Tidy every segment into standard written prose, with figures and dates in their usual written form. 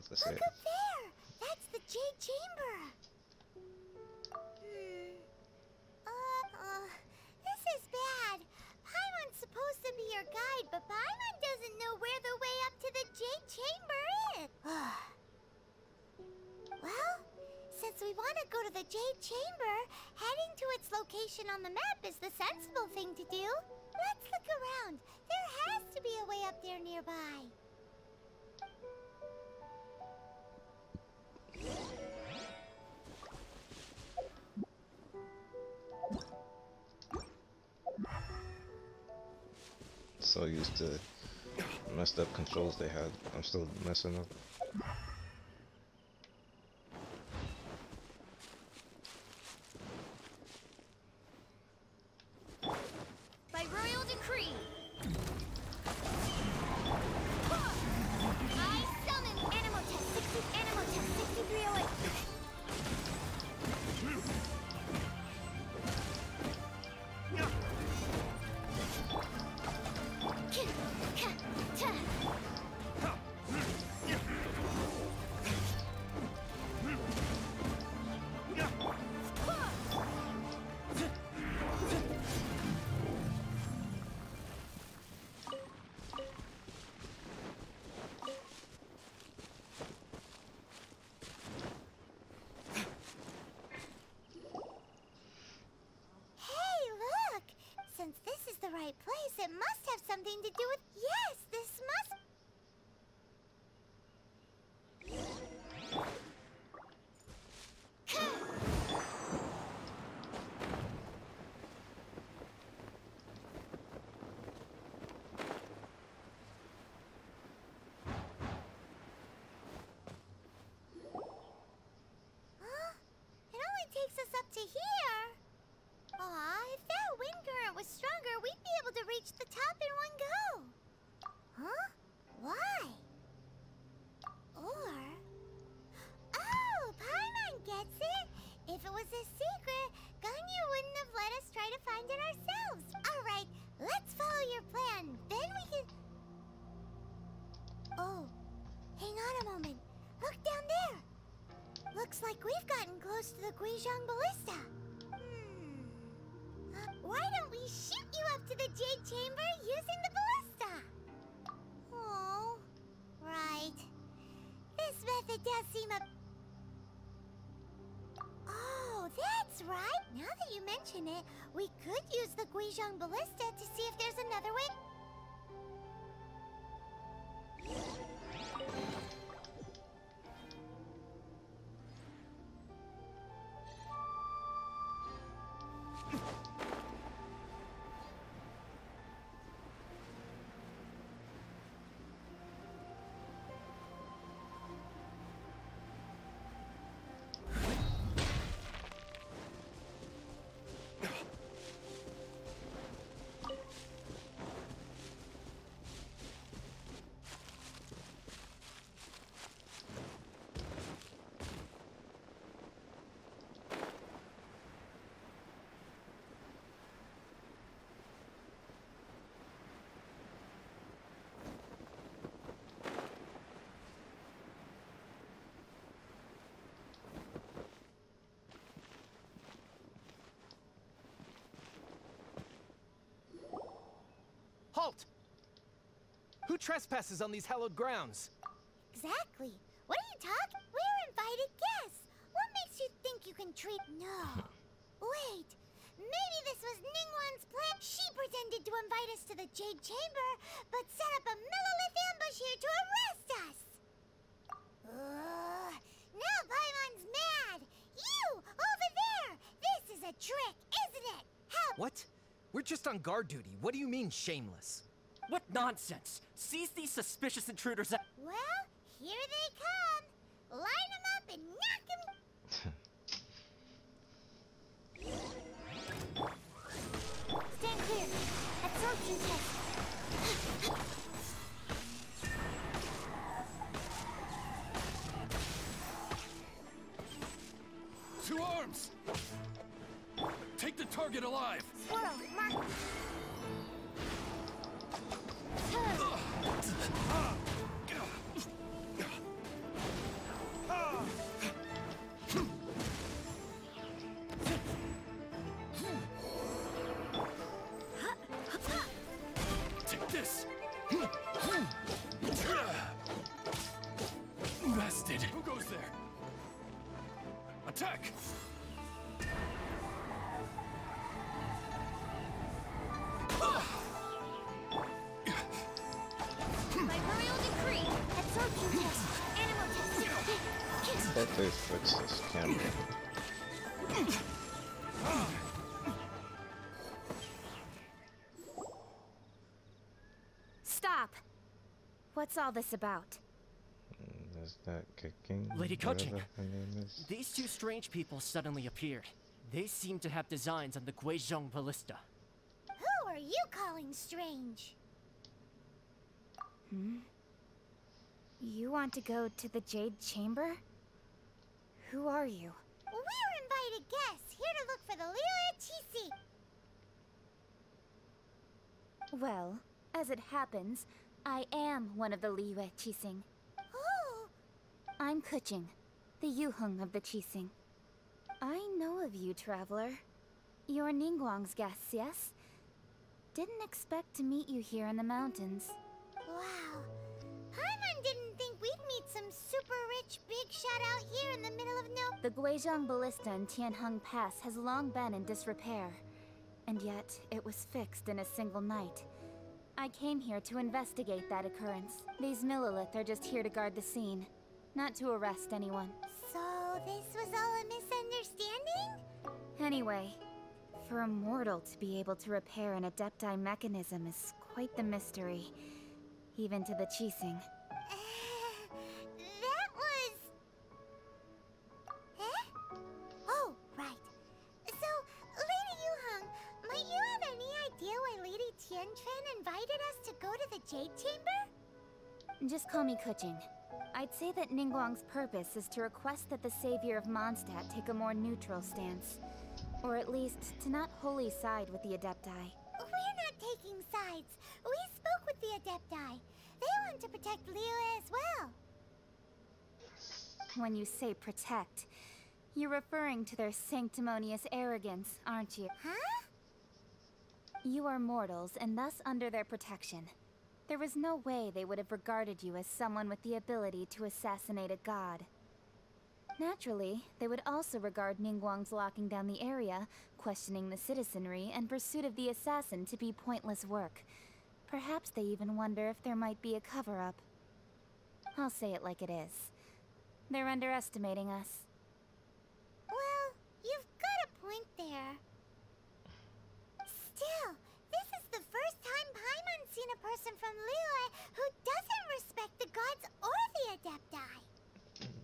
have to say Look it. up there! That's the Jade Chamber! This is bad. Paimon's supposed to be your guide, but Paimon doesn't know where the way up to the Jade Chamber is. Well, since we want to go to the Jade Chamber, heading to its location on the map is the sensible thing to do. Let's look around. There has to be a way up there nearby. So used to messed up controls they had. I'm still messing up. By royal decree, I summon Animal Test 6308. Since this is the right place, it must have something to do with... Yes, this must... Huh? It only takes us up to here. Aw, if that wind current was stronger, we'd be able to reach the top in one go. Huh? Why? Or... Oh, Paimon gets it! If it was a secret, Ganyu wouldn't have let us try to find it ourselves. Alright, let's follow your plan. Then we can... Oh, hang on a moment. Look down there. Looks like we've gotten close to the Guizhong Ballista. Why don't we shoot you up to the Jade Chamber using the ballista? Oh, right. This method does seem a... Oh, that's right. Now that you mention it, we could use the Guizhong Ballista to see if there's another way... Halt! Who trespasses on these hallowed grounds? Exactly. What are you talking? We're invited guests. What makes you think you can treat... No. Wait. Maybe this was Ningguang's plan. She pretended to invite us to the Jade Chamber, but set up a millilith ambush here to arrest us. Now Paimon's mad. You, over there. This is a trick, isn't it? Help. What? We're just on guard duty. What do you mean, shameless? What nonsense! Seize these suspicious intruders at— Well, here they come. Line them up and knock them... Stand clear. Absorption test. Two arms! Take the target alive! Swirl, mark. they fix this camera. Stop! What's all this about? Is that kicking? Lady whatever Kuching. her name is? These two strange people suddenly appeared. They seem to have designs on the Guizhong Ballista. Who are you calling strange? You want to go to the Jade Chamber? Who are you? We're invited guests here to look for the Liyue Qixi. Well, as it happens, I am one of the Liyue Qixing. Oh, I'm Kuching, the Yuheng of the Qixing. I know of you, traveler. You're Ningguang's guests, yes? Didn't expect to meet you here in the mountains. wow. Paimon didn't think we'd meet some super rich big shot out here in the middle of no... The Guizhong Ballista in Tianheng Pass has long been in disrepair, and yet it was fixed in a single night. I came here to investigate that occurrence. These Millilith are just here to guard the scene, not to arrest anyone. So this was all a misunderstanding? Anyway, for a mortal to be able to repair an Adepti mechanism is quite the mystery, even to the Qixing. That was... Eh? Oh, right. So, Lady Yuheng, might you have any idea why Lady Tianquan invited us to go to the Jade Chamber? Just call me Kuching. I'd say that Ningguang's purpose is to request that the savior of Mondstadt take a more neutral stance. Or at least, to not wholly side with the Adepti. We're not taking sides. We spoke with the Adepti. They want to protect Liyue as well. When you say protect, you're referring to their sanctimonious arrogance, aren't you? Huh? You are mortals, and thus under their protection. There was no way they would have regarded you as someone with the ability to assassinate a god. Naturally, they would also regard Ningguang's locking down the area, questioning the citizenry, and pursuit of the assassin to be pointless work. Perhaps they even wonder if there might be a cover-up. I'll say it like it is. They're underestimating us. Well, you've got a point there. Still, this is the first time Paimon's seen a person from Liyue who doesn't respect the gods or the Adepti.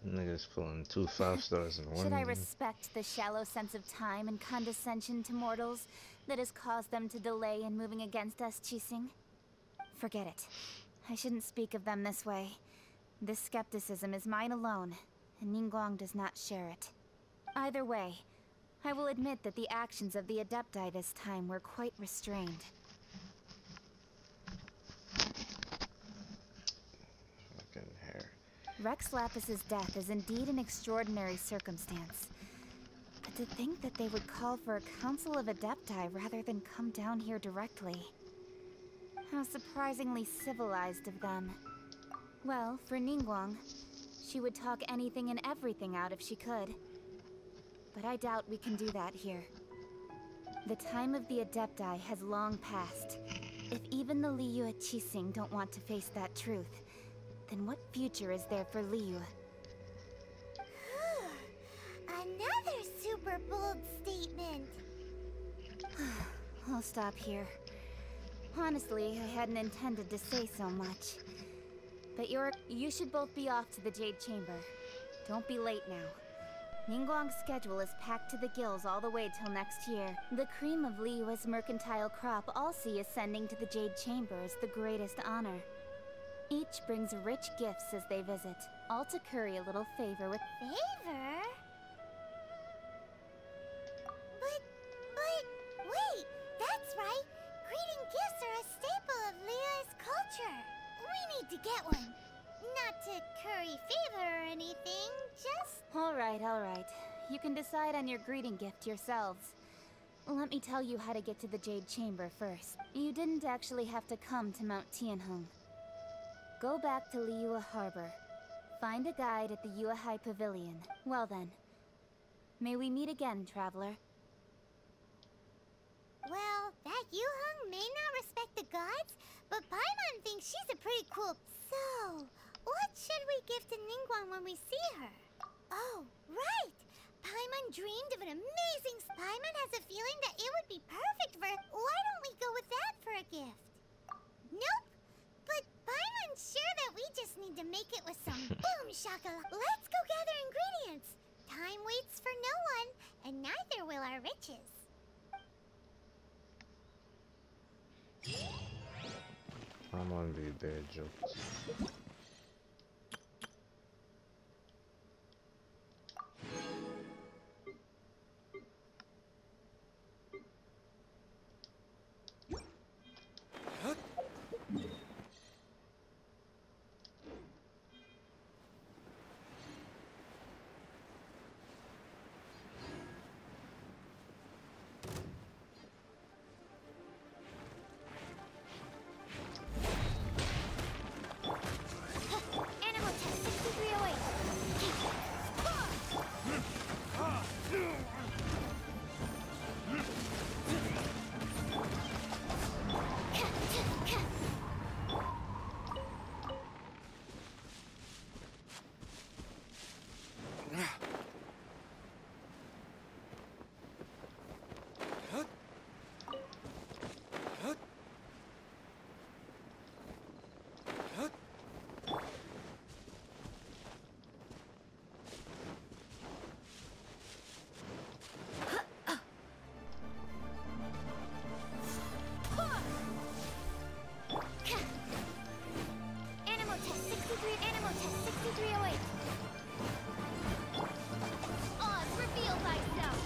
Niggas pulling 2 5 stars in one. Should I respect the shallow sense of time and condescension to mortals that has caused them to delay in moving against us, Qixing? Forget it. I shouldn't speak of them this way. This skepticism is mine alone, and Ningguang does not share it. Either way, I will admit that the actions of the Adepti this time were quite restrained. Fucking hair. Rex Lapis's death is indeed an extraordinary circumstance. But to think that they would call for a council of Adepti rather than come down here directly. How surprisingly civilized of them. Well, for Ningguang, she would talk anything and everything out if she could. But I doubt we can do that here. The time of the Adepti has long passed. If even the Liyue Qixing don't want to face that truth, then what future is there for Liyue? Another super bold statement. I'll stop here. Honestly, I hadn't intended to say so much. But you should both be off to the Jade Chamber. Don't be late now. Ningguang's schedule is packed to the gills all the way till next year. The cream of Liyue's mercantile crop all see ascending to the Jade Chamber as the greatest honor. Each brings rich gifts as they visit, all to curry a little favor with... Favor? But, wait, that's right. Greeting gifts are a staple of Liyue's culture. We need to get one. Not to curry favor or anything, just... All right. You can decide on your greeting gift yourselves. Let me tell you how to get to the Jade Chamber first. You didn't actually have to come to Mount Tianheng. Go back to Liyue Harbor. Find a guide at the Yuehai Pavilion. Well then. May we meet again, traveler. Well, that Yuheng may not respect the gods, but Paimon thinks she's a pretty cool... So, what should we give to Ningguang when we see her? Oh, right! Paimon dreamed of an amazing... Paimon has a feeling that it would be perfect for... Why don't we go with that for a gift? Nope! But Paimon's sure that we just need to make it with some boom shakalaka. Let's go gather ingredients! Time waits for no one, and neither will our riches. I'm on the dead jokes. Animal test 6308. Odds reveal thyself.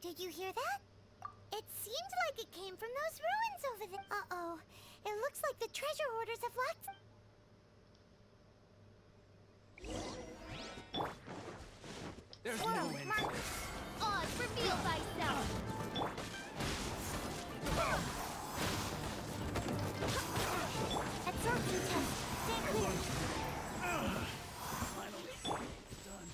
Did you hear that? It seems like it came from those ruins over there. Uh-oh. It looks like the treasure hoarders have locked... There's no end to this. Oz, reveal thyself! Absorption test. Stand clear. Finally, done.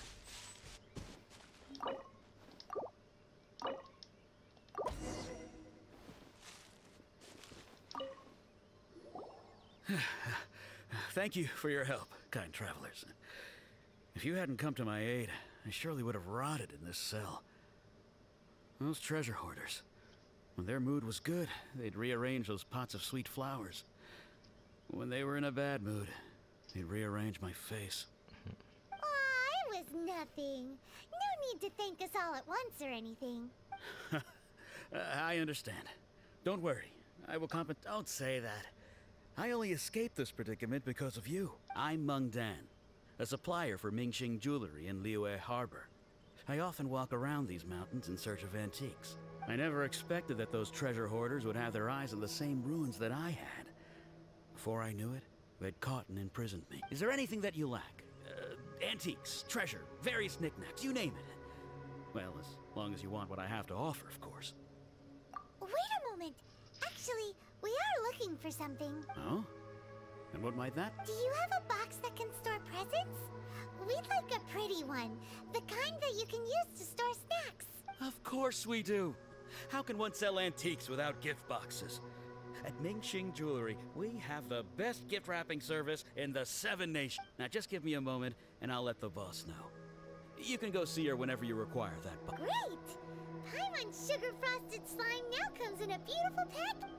Thank you for your help, kind travelers. If you hadn't come to my aid, I surely would have rotted in this cell. Those treasure hoarders, when their mood was good, they'd rearrange those pots of sweet flowers. When they were in a bad mood, they'd rearrange my face. Aw, it was nothing. No need to thank us all at once or anything. I understand. Don't worry. I will compensate. Don't say that. I only escaped this predicament because of you. I'm Meng Dan, a supplier for Mingxing Jewelry in Liyue Harbor. I often walk around these mountains in search of antiques. I never expected that those treasure hoarders would have their eyes on the same ruins that I had. Before I knew it, they'd caught and imprisoned me. Is there anything that you lack? Antiques, treasure, various knickknacks, you name it. Well, as long as you want what I have to offer, of course. Wait a moment. Actually, we are looking for something. Oh? And what might that? Do you have a box that can store presents? We'd like a pretty one. The kind that you can use to store snacks. Of course we do. How can one sell antiques without gift boxes? At Mingxing Jewelry, we have the best gift wrapping service in the 7 nations. Now just give me a moment and I'll let the boss know. You can go see her whenever you require that box. Great! Paimon sugar frosted slime now comes in a beautiful pack.